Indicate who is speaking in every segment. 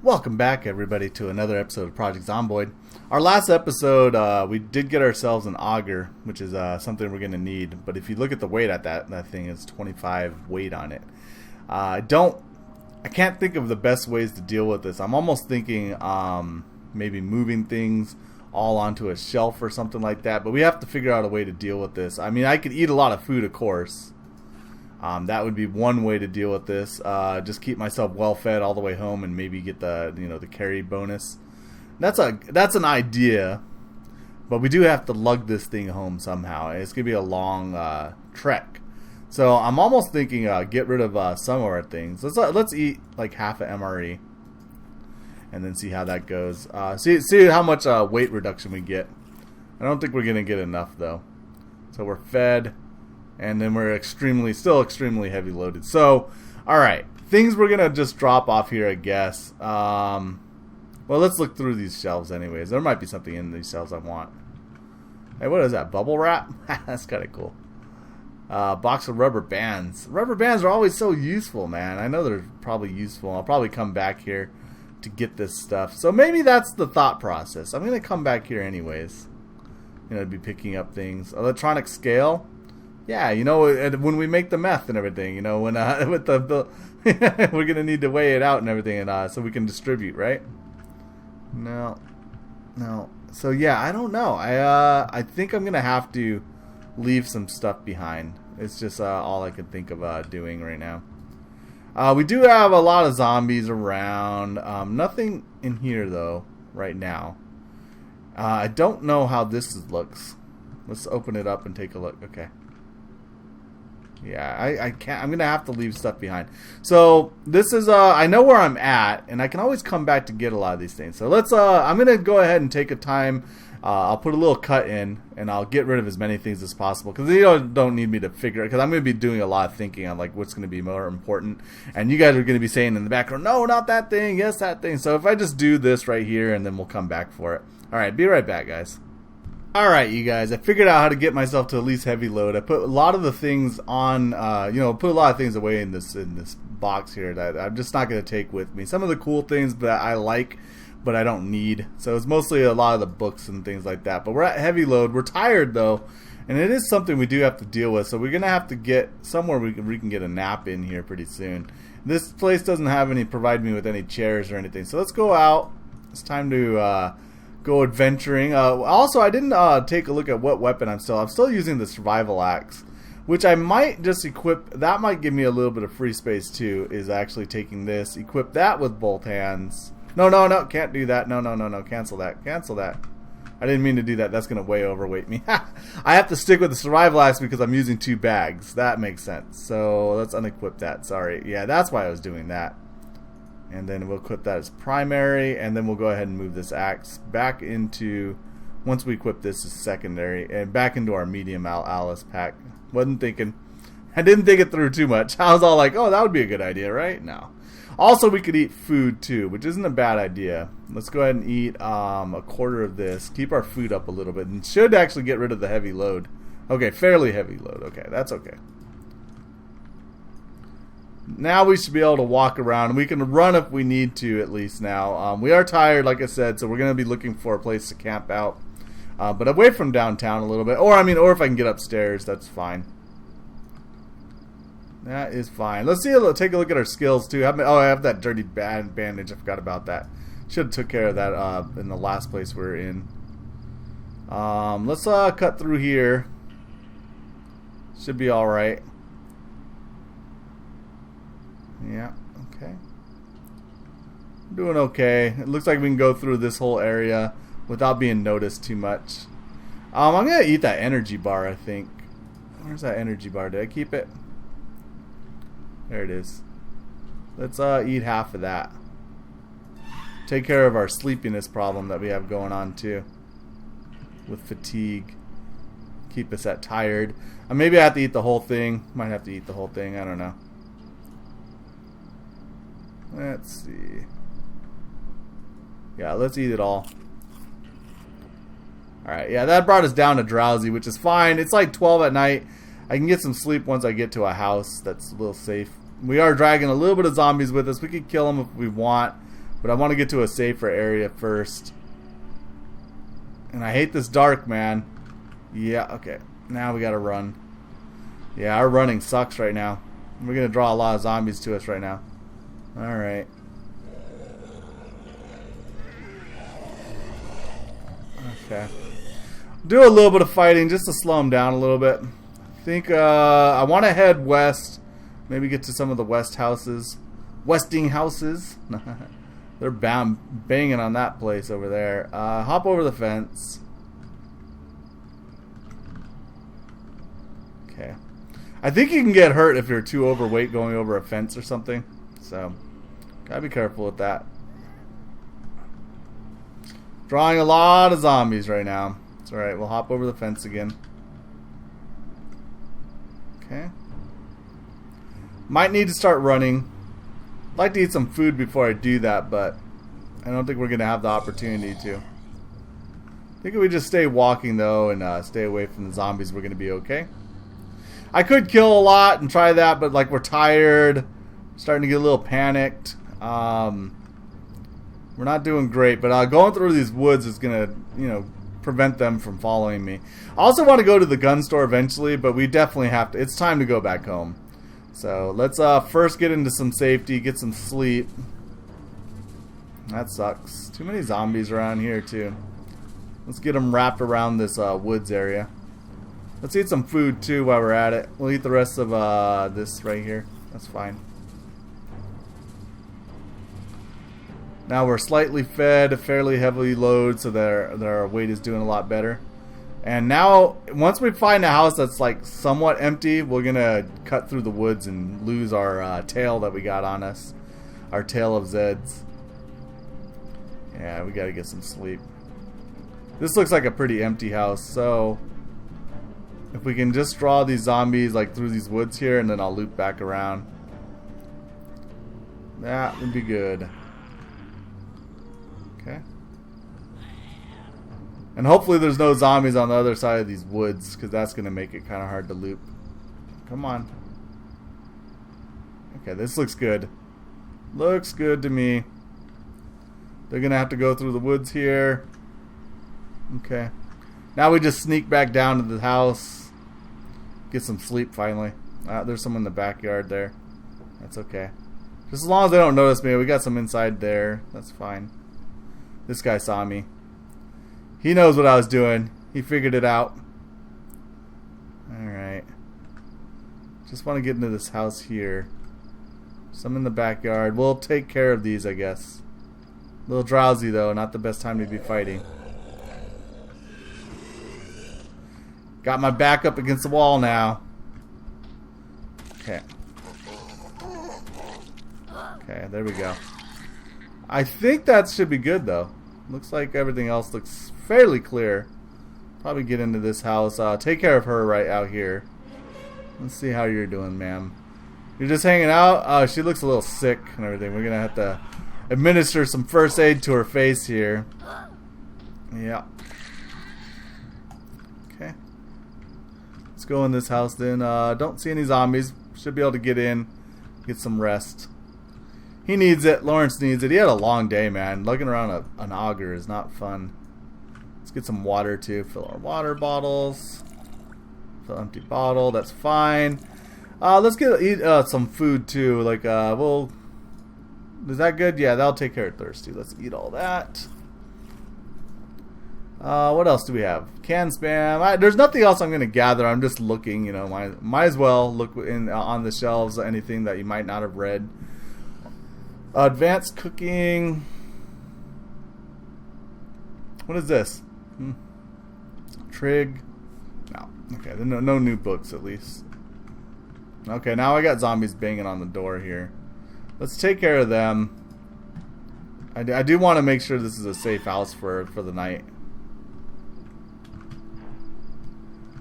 Speaker 1: Welcome back, everybody, to another episode of Project Zomboid. Our last episode, we did get ourselves an auger, which is something we're going to need. But if you look at the weight at that thing is 25 weight on it. I can't think of the best ways to deal with this. I'm almost thinking maybe moving things all onto a shelf or something like that. But we have to figure out a way to deal with this. I mean, I could eat a lot of food, of course. That would be one way to deal with this. Just keep myself well fed all the way home, and maybe get the carry bonus. That's an idea, but we do have to lug this thing home somehow. It's gonna be a long trek. So I'm almost thinking get rid of some of our things. Let's eat like half a MRE, and then see how that goes. See how much weight reduction we get. I don't think we're gonna get enough though. So we're fed. And then we're still extremely heavy loaded. So, alright. Things we're going to just drop off here, I guess. Well, let's look through these shelves anyways. There might be something in these shelves I want. Hey, what is that? Bubble wrap? That's kind of cool. Box of rubber bands. Rubber bands are always so useful, man. I know they're probably useful. I'll probably come back here to get this stuff. So maybe that's the thought process. I'm going to come back here anyways. Be picking up things. Electronic scale. Yeah, when we make the meth and everything, when with the we're gonna need to weigh it out and everything, and so we can distribute, right? No. So yeah, I don't know. I think I'm gonna have to leave some stuff behind. It's just all I can think of doing right now. We do have a lot of zombies around. Nothing in here though right now. I don't know how this looks. Let's open it up and take a look. Okay. Yeah, I can't. I'm going to have to leave stuff behind. So, this is, I know where I'm at, and I can always come back to get a lot of these things. So, I'm going to go ahead and take a time. I'll put a little cut in, and I'll get rid of as many things as possible. Because you don't need me to figure it. Because I'm going to be doing a lot of thinking on, what's going to be more important. And you guys are going to be saying in the background, no, not that thing, yes, that thing. So, if I just do this right here, and then we'll come back for it. Alright, be right back, guys. Alright, you guys, I figured out how to get myself to at least heavy load. I put a lot of the things on, put a lot of things away in this box here that I'm just not going to take with me. Some of the cool things that I like, but I don't need. So it's mostly a lot of the books and things like that. But we're at heavy load. We're tired, though, and it is something we do have to deal with. So we're going to have to get somewhere we can get a nap in here pretty soon. This place doesn't provide me with any chairs or anything. So let's go out. It's time to go adventuring. Also, I didn't take a look at what weapon I'm still using the survival axe, which I might just equip. That might give me a little bit of free space too, is actually taking this, equip that with both hands. No, can't do that. No, cancel that. I didn't mean to do that. That's going to way overweight me. I have to stick with the survival axe because I'm using 2 bags. That makes sense. So let's unequip that. Sorry. Yeah, that's why I was doing that. And then we'll equip that as primary, and then we'll go ahead and move this axe back into, once we equip this as secondary, and back into our medium Alice pack. I didn't think it through too much. I was all like, oh, that would be a good idea, right? No. Also, we could eat food too, which isn't a bad idea. Let's go ahead and eat a quarter of this. Keep our food up a little bit, and should actually get rid of the heavy load. Okay, fairly heavy load. Okay, that's okay. Now we should be able to walk around. We can run if we need to, at least now. We are tired, like I said, so we're going to be looking for a place to camp out. But away from downtown a little bit. Or if I can get upstairs, that's fine. That is fine. Let's take a look at our skills, too. I have that dirty bandage. I forgot about that. Should have took care of that in the last place we were in. Let's cut through here. Should be alright. Yeah, okay. Doing okay. It looks like we can go through this whole area without being noticed too much. I'm going to eat that energy bar, I think. Where's that energy bar? Did I keep it? There it is. Let's eat half of that. Take care of our sleepiness problem that we have going on, too. With fatigue. Keep us tired. Maybe I have to eat the whole thing. Might have to eat the whole thing. I don't know. Let's see. Yeah, let's eat it all. Alright, yeah, that brought us down to drowsy, which is fine. It's like 12 at night. I can get some sleep once I get to a house that's a little safe. We are dragging a little bit of zombies with us. We could kill them if we want. But I want to get to a safer area first. And I hate this dark, man. Yeah, okay. Now we gotta run. Yeah, our running sucks right now. We're gonna draw a lot of zombies to us right now. Alright. Okay. Do a little bit of fighting just to slow them down a little bit. I think I want to head west. Maybe get to some of the west houses. Westing houses. They're banging on that place over there. Hop over the fence. Okay. I think you can get hurt if you're too overweight going over a fence or something. So, gotta be careful with that. Drawing a lot of zombies right now. It's alright, we'll hop over the fence again. Okay. Might need to start running. I'd like to eat some food before I do that, but I don't think we're going to have the opportunity to. I think if we just stay walking, though, and stay away from the zombies, we're going to be okay. I could kill a lot and try that, but like we're tired, starting to get a little panicked. We're not doing great, but going through these woods is going to, you know, prevent them from following me. I also want to go to the gun store eventually, but we definitely have to. It's time to go back home. So let's first get into some safety, get some sleep. That sucks. Too many zombies around here too. Let's get them wrapped around this woods area. Let's eat some food too while we're at it. We'll eat the rest of this right here. That's fine. Now we're slightly fed, fairly heavily loaded, so that our weight is doing a lot better. And now, once we find a house that's like somewhat empty, we're gonna cut through the woods and lose our tail that we got on us. Our tail of Zeds. Yeah, we gotta get some sleep. This looks like a pretty empty house, so if we can just draw these zombies like through these woods here, and then I'll loop back around. That would be good. Okay. And hopefully there's no zombies on the other side of these woods, because that's going to make it kind of hard to loop. Come on. Okay, this looks good. Looks good to me. They're going to have to go through the woods here. Okay. Now we just sneak back down to the house. Get some sleep finally. There's some in the backyard there. That's okay. Just as long as they don't notice me. We got some inside there. That's fine. This guy saw me. He knows what I was doing. He figured it out. Alright. Just want to get into this house here. Some in the backyard. We'll take care of these, I guess. A little drowsy, though. Not the best time to be fighting. Got my back up against the wall now. Okay. Okay, there we go. I think that should be good, though. Looks like everything else looks fairly clear. Probably get into this house. Take care of her right out here. Let's see how you're doing, ma'am. You're just hanging out? She looks a little sick and everything. We're going to have to administer some first aid to her face here. Yeah. Okay. Let's go in this house then. Don't see any zombies. Should be able to get in. Get some rest. He needs it. Lawrence needs it. He had a long day, man. Lugging around an auger is not fun. Let's get some water, too. Fill our water bottles. Fill empty bottle. That's fine. Let's eat some food, too. Like, we'll... Is that good? Yeah, that'll take care of thirsty. Let's eat all that. What else do we have? Canned Spam. There's nothing else I'm going to gather. I'm just looking, you know. Might as well look on the shelves, anything that you might not have read. Advanced cooking. What is this? Trig. No. Okay, no new books at least. Okay, now I got zombies banging on the door here. Let's take care of them. I do want to make sure this is a safe house for the night.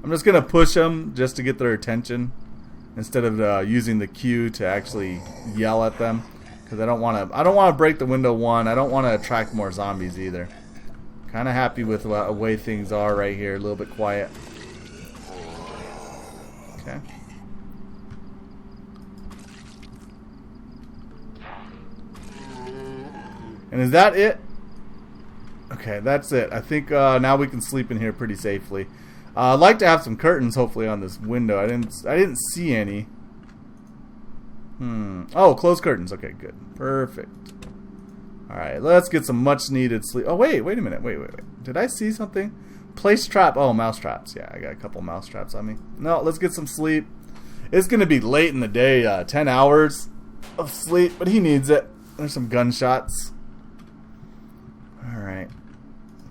Speaker 1: I'm just going to push them just to get their attention instead of using the cue to actually yell at them. Because I don't want to break the window one. I don't want to attract more zombies either. Kind of happy with the way things are right here. A little bit quiet. Okay. And is that it? Okay, that's it. I think now we can sleep in here pretty safely. I'd like to have some curtains, hopefully, on this window. I didn't see any. Oh, closed curtains. Okay, good. Perfect. Alright, let's get some much needed sleep. Oh, wait a minute. Wait. Did I see something? Place trap. Oh, mouse traps. Yeah, I got a couple mouse traps on me. No, let's get some sleep. It's going to be late in the day. 10 hours of sleep, but he needs it. There's some gunshots. Alright.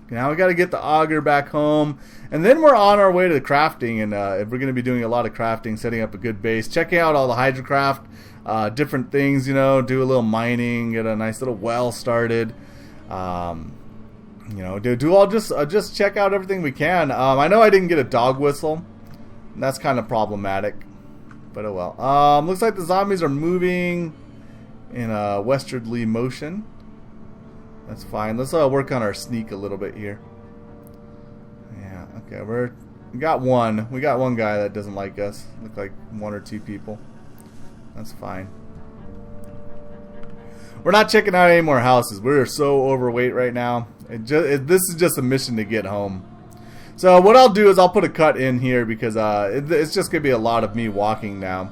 Speaker 1: Now we got to get the auger back home. And then we're on our way to the crafting. And we're going to be doing a lot of crafting, setting up a good base, checking out all the Hydrocraft. Different things, do a little mining, get a nice little well started. Just check out everything we can. I know I didn't get a dog whistle. That's kind of problematic, but oh well. Looks like the zombies are moving in a westerly motion. That's fine. Let's work on our sneak a little bit here. Yeah, okay. We got one. We got one guy that doesn't like us. Look like one or two people. That's fine. We're not checking out any more houses. We're so overweight right now. This is just a mission to get home. So what I'll do is I'll put a cut in here because it's just going to be a lot of me walking now.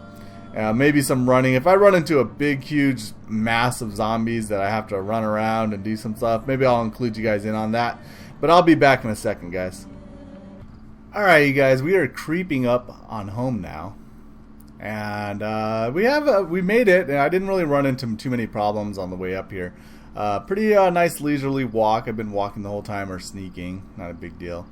Speaker 1: Maybe some running. If I run into a big, huge mass of zombies that I have to run around and do some stuff, maybe I'll include you guys in on that. But I'll be back in a second, guys. Alright, you guys. We are creeping up on home now. And we made it, and I didn't really run into too many problems on the way up here. Pretty nice leisurely walk. I've been walking the whole time or sneaking. Not a big deal.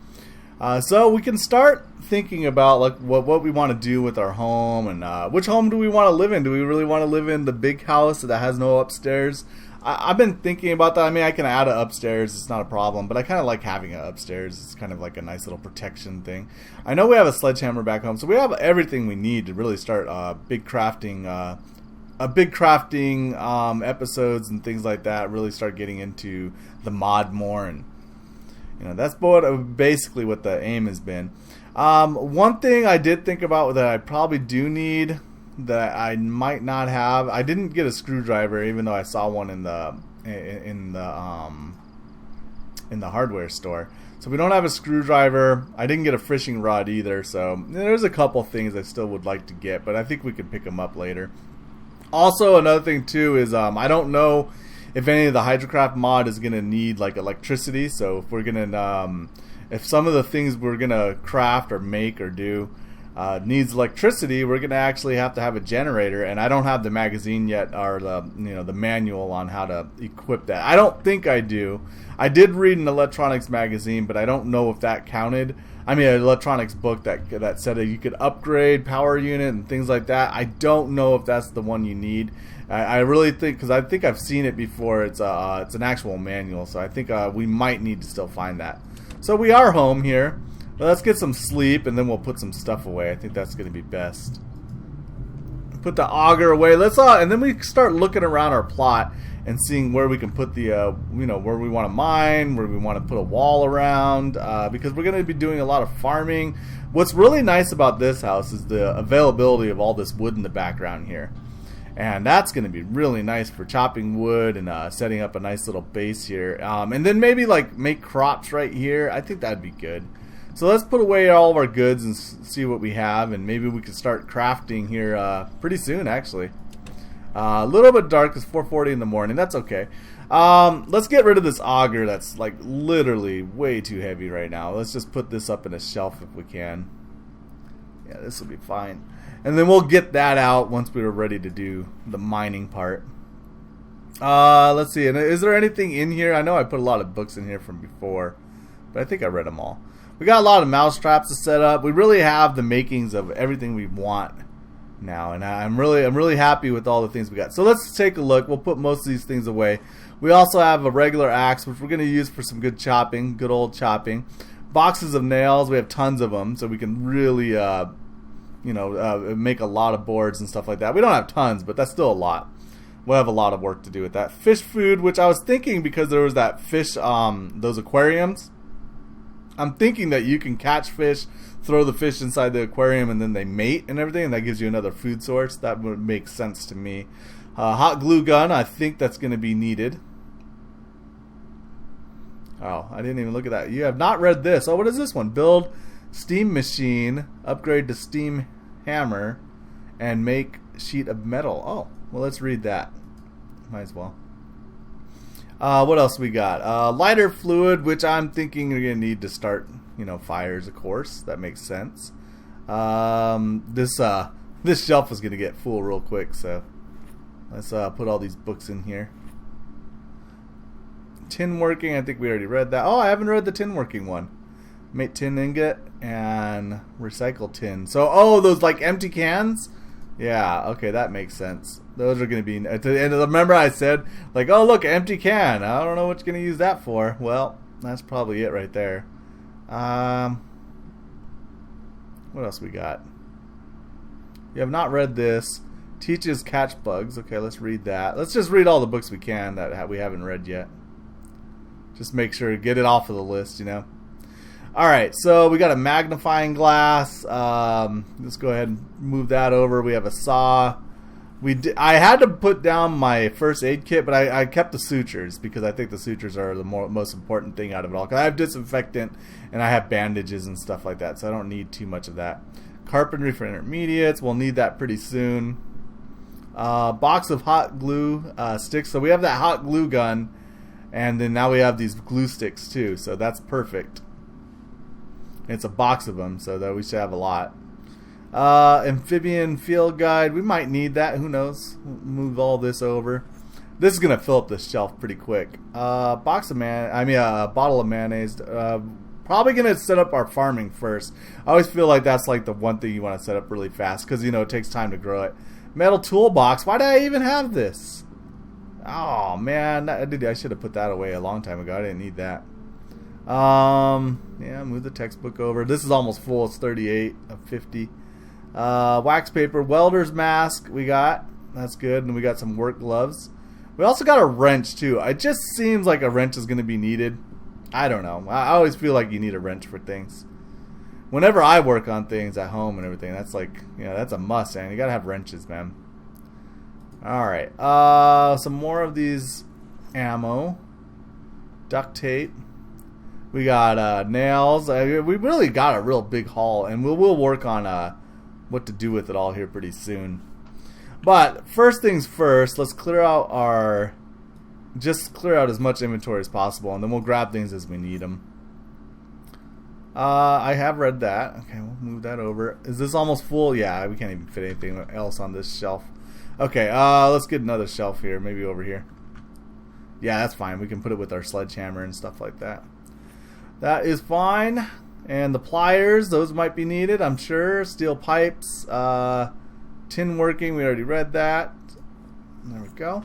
Speaker 1: So we can start thinking about like what we want to do with our home and which home do we want to live in? Do we really want to live in the big house that has no upstairs? I've been thinking about that. I mean, I can add an upstairs. It's not a problem. But I kind of like having an upstairs. It's kind of like a nice little protection thing. I know we have a sledgehammer back home. So we have everything we need to really start big crafting episodes and things like that. Really start getting into the mod more. And, that's basically what the aim has been. One thing I did think about that I probably do need that I might not have. I didn't get a screwdriver, even though I saw one in the hardware store. So we don't have a screwdriver. I didn't get a fishing rod either. So there's a couple things I still would like to get, but I think we could pick them up later. Also, another thing too is I don't know if any of the Hydrocraft mod is gonna need like electricity. So if we're gonna if some of the things we're gonna craft or make or do needs electricity, we're gonna actually have to have a generator, and I don't have the magazine yet or the manual on how to equip that. I don't think I do. I did read an electronics magazine, but I don't know if that counted. I mean, an electronics book that said that you could upgrade power unit and things like that. I don't know if that's the one you need. I really think, because I think I've seen it before. It's an actual manual, so I think we might need to still find that. So we are home here. Let's get some sleep, and then we'll put some stuff away. I think that's going to be best. Put the auger away. And then we start looking around our plot and seeing where we can put the, where we want to mine, where we want to put a wall around, because we're going to be doing a lot of farming. What's really nice about this house is the availability of all this wood in the background here. And that's going to be really nice for chopping wood and setting up a nice little base here. And then maybe like make crops right here. I think that'd be good. So let's put away all of our goods and see what we have, and maybe we can start crafting here pretty soon, actually. A little bit dark, it's 4:40 in the morning. That's okay. Let's get rid of this auger that's like literally way too heavy right now. Let's just put this up in a shelf if we can. Yeah, this will be fine. And then we'll get that out once we were ready to do the mining part. Let's see. And is there anything in here? I know I put a lot of books in here from before, but I think I read them all. We got a lot of mouse traps to set up. We really have the makings of everything we want now, and I'm really happy with all the things we got. So let's take a look. We'll put most of these things away. We also have a regular axe, which we're going to use for some good chopping, good old chopping. Boxes of nails. We have tons of them, so we can really make a lot of boards and stuff like that. We don't have tons, but that's still a lot. We'll have a lot of work to do with that. Fish food, which I was thinking, because there was that fish, those aquariums. I'm thinking that you can catch fish, throw the fish inside the aquarium, and then they mate and everything, and that gives you another food source. That would make sense to me. Hot glue gun, I think that's going to be needed. Oh, I didn't even look at that. You have not read this. Oh, what is this one? Build steam machine, upgrade to steam hammer, and make sheet of metal. Oh, well, let's read that. Might as well. What else we got? Lighter fluid, which I'm thinking you're going to need to start, fires, of course. That makes sense. This shelf is going to get full real quick, so let's put all these books in here. Tin working, I think we already read that. Oh, I haven't read the tin working one. Make tin ingot and recycle tin. So, those like empty cans? Yeah, okay, that makes sense. Those are going to be at the end. Remember I said, like, oh, look, empty can. I don't know what you're going to use that for. Well, that's probably it right there. What else we got? You have not read this. Teaches catch bugs. Okay, let's read that. Let's just read all the books we can that we haven't read yet. Just make sure to get it off of the list, Alright, so we got a magnifying glass. Let's go ahead and move that over. We have a saw. I had to put down my first aid kit, but I kept the sutures because I think the sutures are the most important thing out of it all. Because I have disinfectant and I have bandages and stuff like that, so I don't need too much of that. Carpentry for intermediates. We'll need that pretty soon. Box of hot glue sticks. So we have that hot glue gun. And then now we have these glue sticks too, so that's perfect. It's a box of them, so that we should have a lot. Amphibian field guide, we might need that. Who knows? We'll move all this over. This is gonna fill up this shelf pretty quick. A bottle of mayonnaise. Probably gonna set up our farming first. I always feel like that's like the one thing you want to set up really fast because it takes time to grow it. Metal toolbox. Why did I even have this? Oh man, I should have put that away a long time ago. I didn't need that. Yeah, move the textbook over. This is almost full. It's 38 of 50. Wax paper, welder's mask we got. That's good. And we got some work gloves. We also got a wrench too. It just seems like a wrench is going to be needed. I don't know. I always feel like you need a wrench for things. Whenever I work on things at home and everything, that's like, that's a must, man. You got to have wrenches, man. Alright, some more of these ammo. Duct tape. We got nails. We really got a real big haul, and we'll work on what to do with it all here pretty soon. But first things first, let's clear out as much inventory as possible, and then we'll grab things as we need them. I have read that. Okay, we'll move that over. Is this almost full? Yeah, we can't even fit anything else on this shelf. Okay, let's get another shelf here, maybe over here. Yeah, that's fine. We can put it with our sledgehammer and stuff like that. That is fine. And the pliers, those might be needed, I'm sure. Steel pipes, tin working, we already read that. There we go.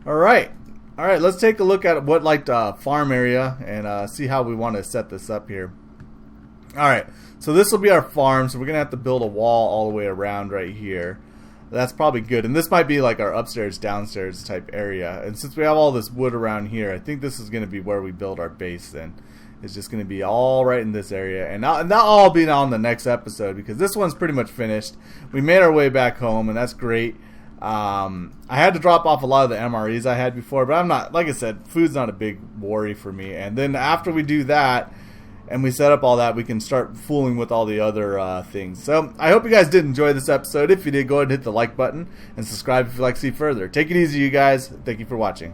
Speaker 1: Alright, let's take a look at what farm area and see how we want to set this up here. Alright, so this will be our farm, so we're going to have to build a wall all the way around right here. That's probably good. And this might be like our upstairs, downstairs type area. And since we have all this wood around here, I think this is going to be where we build our base then. It's just going to be all right in this area. And not all be on the next episode because this one's pretty much finished. We made our way back home and that's great. I had to drop off a lot of the MREs I had before, but I'm not, like I said, food's not a big worry for me. And then after we do that, and we set up all that, we can start fooling with all the other things. So I hope you guys did enjoy this episode. If you did, go ahead and hit the like button and subscribe if you'd like to see further. Take it easy, you guys. Thank you for watching.